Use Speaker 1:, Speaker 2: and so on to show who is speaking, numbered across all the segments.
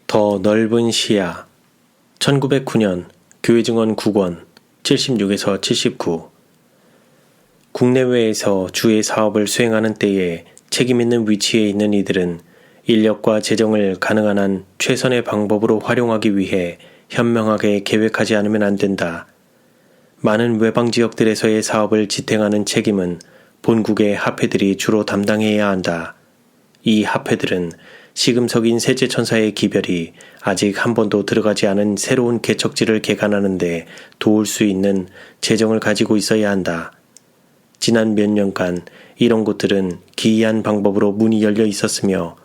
Speaker 1: 더 넓은 시야 1909년 교회증언 9권 76에서 79 국내외에서 주의 사업을 수행하는 때에 책임있는 위치에 있는 이들은 인력과 재정을 가능한 한 최선의 방법으로 활용하기 위해 현명하게 계획하지 않으면 안 된다. 많은 외방 지역들에서의 사업을 지탱하는 책임은 본국의 합회들이 주로 담당해야 한다. 이 합회들은 시금석인 셋째 천사의 기별이 아직 한 번도 들어가지 않은 새로운 개척지를 개간하는 데 도울 수 있는 재정을 가지고 있어야 한다. 지난 몇 년간 이런 곳들은 기이한 방법으로 문이 열려 있었으며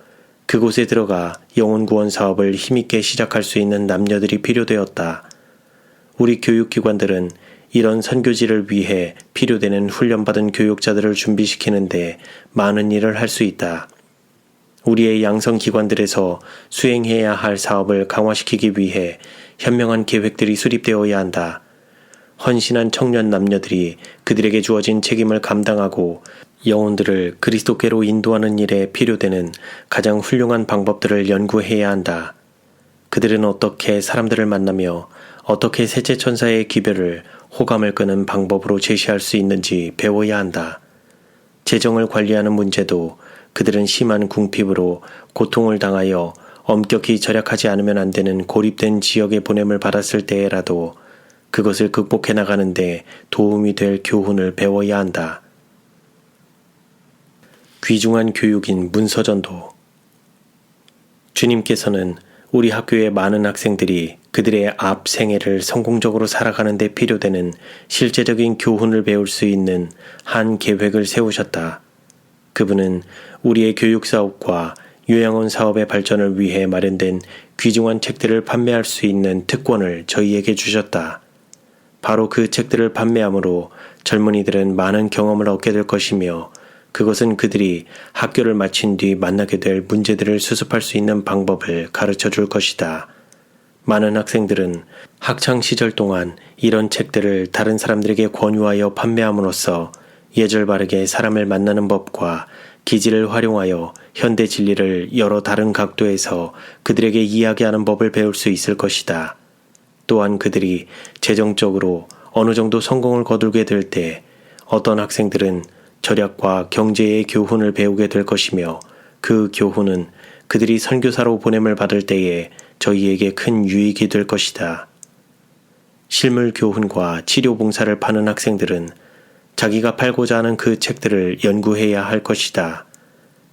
Speaker 1: 그곳에 들어가 영혼구원 사업을 힘있게 시작할 수 있는 남녀들이 필요되었다. 우리 교육기관들은 이런 선교지를 위해 필요되는 훈련받은 교육자들을 준비시키는데 많은 일을 할 수 있다. 우리의 양성기관들에서 수행해야 할 사업을 강화시키기 위해 현명한 계획들이 수립되어야 한다. 헌신한 청년 남녀들이 그들에게 주어진 책임을 감당하고 영혼들을 그리스도께로 인도하는 일에 필요되는 가장 훌륭한 방법들을 연구해야 한다. 그들은 어떻게 사람들을 만나며 어떻게 셋째 천사의 기별을 호감을 끄는 방법으로 제시할 수 있는지 배워야 한다. 재정을 관리하는 문제도 그들은 심한 궁핍으로 고통을 당하여 엄격히 절약하지 않으면 안 되는 고립된 지역에 보냄을 받았을 때에라도 그것을 극복해 나가는데 도움이 될 교훈을 배워야 한다. 귀중한 교육인 문서전도 주님께서는 우리 학교의 많은 학생들이 그들의 앞 생애를 성공적으로 살아가는 데 필요되는 실제적인 교훈을 배울 수 있는 한 계획을 세우셨다. 그분은 우리의 교육사업과 요양원 사업의 발전을 위해 마련된 귀중한 책들을 판매할 수 있는 특권을 저희에게 주셨다. 바로 그 책들을 판매함으로 젊은이들은 많은 경험을 얻게 될 것이며 그것은 그들이 학교를 마친 뒤 만나게 될 문제들을 수습할 수 있는 방법을 가르쳐 줄 것이다. 많은 학생들은 학창시절 동안 이런 책들을 다른 사람들에게 권유하여 판매함으로써 예절 바르게 사람을 만나는 법과 기지를 활용하여 현대 진리를 여러 다른 각도에서 그들에게 이야기하는 법을 배울 수 있을 것이다. 또한 그들이 재정적으로 어느 정도 성공을 거두게 될 때 어떤 학생들은 절약과 경제의 교훈을 배우게 될 것이며 그 교훈은 그들이 선교사로 보냄을 받을 때에 저희에게 큰 유익이 될 것이다. 실물 교훈과 치료 봉사를 파는 학생들은 자기가 팔고자 하는 그 책들을 연구해야 할 것이다.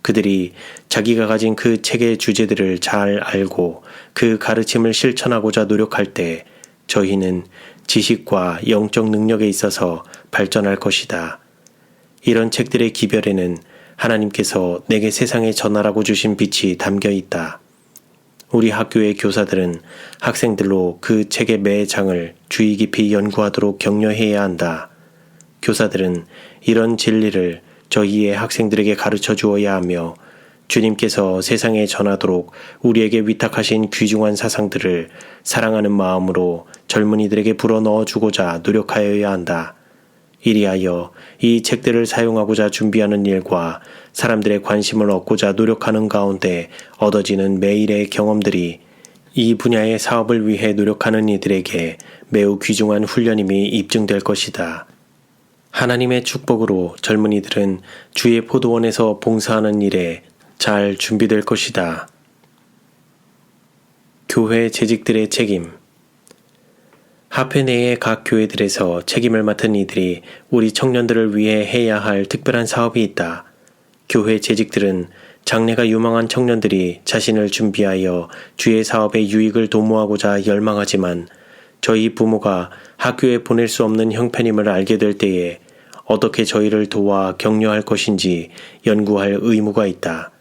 Speaker 1: 그들이 자기가 가진 그 책의 주제들을 잘 알고 그 가르침을 실천하고자 노력할 때 저희는 지식과 영적 능력에 있어서 발전할 것이다. 이런 책들의 기별에는 하나님께서 내게 세상에 전하라고 주신 빛이 담겨 있다. 우리 학교의 교사들은 학생들로 그 책의 매 장을 주의 깊이 연구하도록 격려해야 한다. 교사들은 이런 진리를 저희의 학생들에게 가르쳐 주어야 하며 주님께서 세상에 전하도록 우리에게 위탁하신 귀중한 사상들을 사랑하는 마음으로 젊은이들에게 불어넣어 주고자 노력하여야 한다. 이리하여 이 책들을 사용하고자 준비하는 일과 사람들의 관심을 얻고자 노력하는 가운데 얻어지는 매일의 경험들이 이 분야의 사업을 위해 노력하는 이들에게 매우 귀중한 훈련임이 입증될 것이다. 하나님의 축복으로 젊은이들은 주의 포도원에서 봉사하는 일에 잘 준비될 것이다. 교회 재직들의 책임 합회 내의 각 교회들에서 책임을 맡은 이들이 우리 청년들을 위해 해야 할 특별한 사업이 있다. 교회 재직들은 장래가 유망한 청년들이 자신을 준비하여 주의 사업의 유익을 도모하고자 열망하지만 저희 부모가 학교에 보낼 수 없는 형편임을 알게 될 때에 어떻게 저희를 도와 격려할 것인지 연구할 의무가 있다.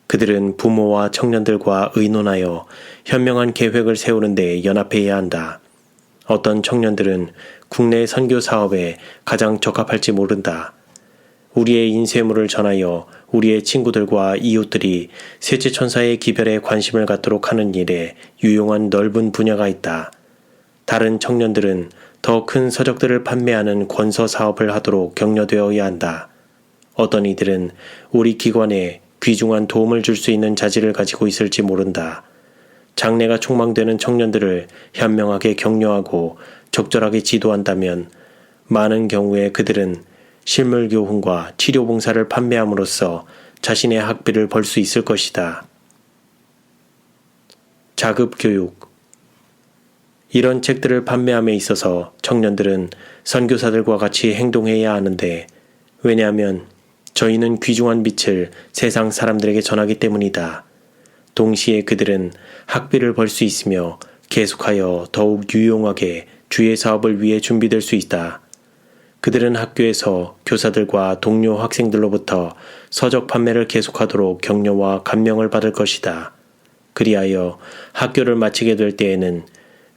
Speaker 1: 그들은 부모와 청년들과 의논하여 현명한 계획을 세우는 데 연합해야 한다. 어떤 청년들은 국내 선교 사업에 가장 적합할지 모른다. 우리의 인쇄물을 전하여 우리의 친구들과 이웃들이 셋째 천사의 기별에 관심을 갖도록 하는 일에 유용한 넓은 분야가 있다. 다른 청년들은 더 큰 서적들을 판매하는 권서 사업을 하도록 격려되어야 한다. 어떤 이들은 우리 기관에 귀중한 도움을 줄 수 있는 자질을 가지고 있을지 모른다. 장래가 촉망되는 청년들을 현명하게 격려하고 적절하게 지도한다면 많은 경우에 그들은 실물 교훈과 치료 봉사를 판매함으로써 자신의 학비를 벌 수 있을 것이다. 자급 교육. 이런 책들을 판매함에 있어서 청년들은 선교사들과 같이 행동해야 하는데, 왜냐하면 저희는 귀중한 빛을 세상 사람들에게 전하기 때문이다. 동시에 그들은 학비를 벌 수 있으며 계속하여 더욱 유용하게 주의 사업을 위해 준비될 수 있다. 그들은 학교에서 교사들과 동료 학생들로부터 서적 판매를 계속하도록 격려와 감명을 받을 것이다. 그리하여 학교를 마치게 될 때에는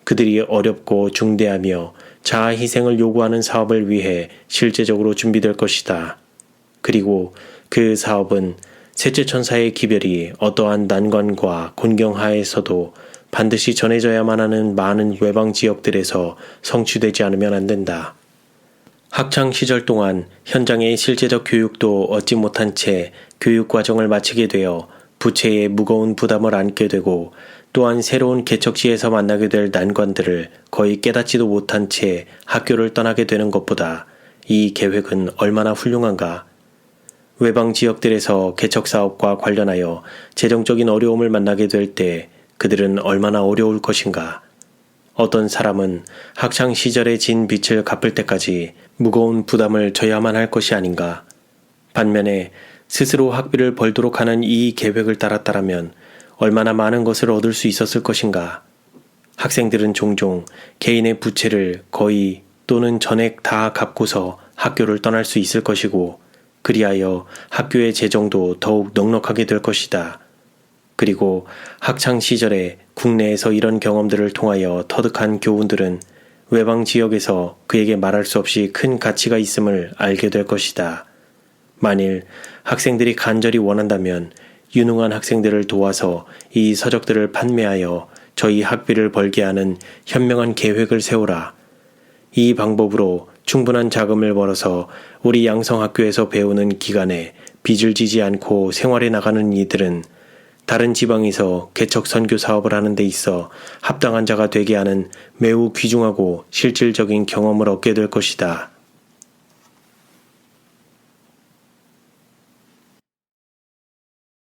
Speaker 1: 그들이 어렵고 중대하며 자아 희생을 요구하는 사업을 위해 실제적으로 준비될 것이다. 그리고 그 사업은 셋째 천사의 기별이 어떠한 난관과 곤경하에서도 반드시 전해져야만 하는 많은 외방 지역들에서 성취되지 않으면 안 된다. 학창 시절 동안 현장의 실제적 교육도 얻지 못한 채 교육 과정을 마치게 되어 부채에 무거운 부담을 안게 되고, 또한 새로운 개척지에서 만나게 될 난관들을 거의 깨닫지도 못한 채 학교를 떠나게 되는 것보다 이 계획은 얼마나 훌륭한가. 외방 지역들에서 개척사업과 관련하여 재정적인 어려움을 만나게 될 때 그들은 얼마나 어려울 것인가. 어떤 사람은 학창 시절에 진 빚을 갚을 때까지 무거운 부담을 져야만 할 것이 아닌가. 반면에 스스로 학비를 벌도록 하는 이 계획을 따랐다라면 얼마나 많은 것을 얻을 수 있었을 것인가. 학생들은 종종 개인의 부채를 거의 또는 전액 다 갚고서 학교를 떠날 수 있을 것이고, 그리하여 학교의 재정도 더욱 넉넉하게 될 것이다. 그리고 학창 시절에 국내에서 이런 경험들을 통하여 터득한 교훈들은 외방 지역에서 그에게 말할 수 없이 큰 가치가 있음을 알게 될 것이다. 만일 학생들이 간절히 원한다면 유능한 학생들을 도와서 이 서적들을 판매하여 저희 학비를 벌게 하는 현명한 계획을 세우라. 이 방법으로 충분한 자금을 벌어서 우리 양성학교에서 배우는 기간에 빚을 지지 않고 생활해 나가는 이들은 다른 지방에서 개척 선교 사업을 하는 데 있어 합당한 자가 되게 하는 매우 귀중하고 실질적인 경험을 얻게 될 것이다.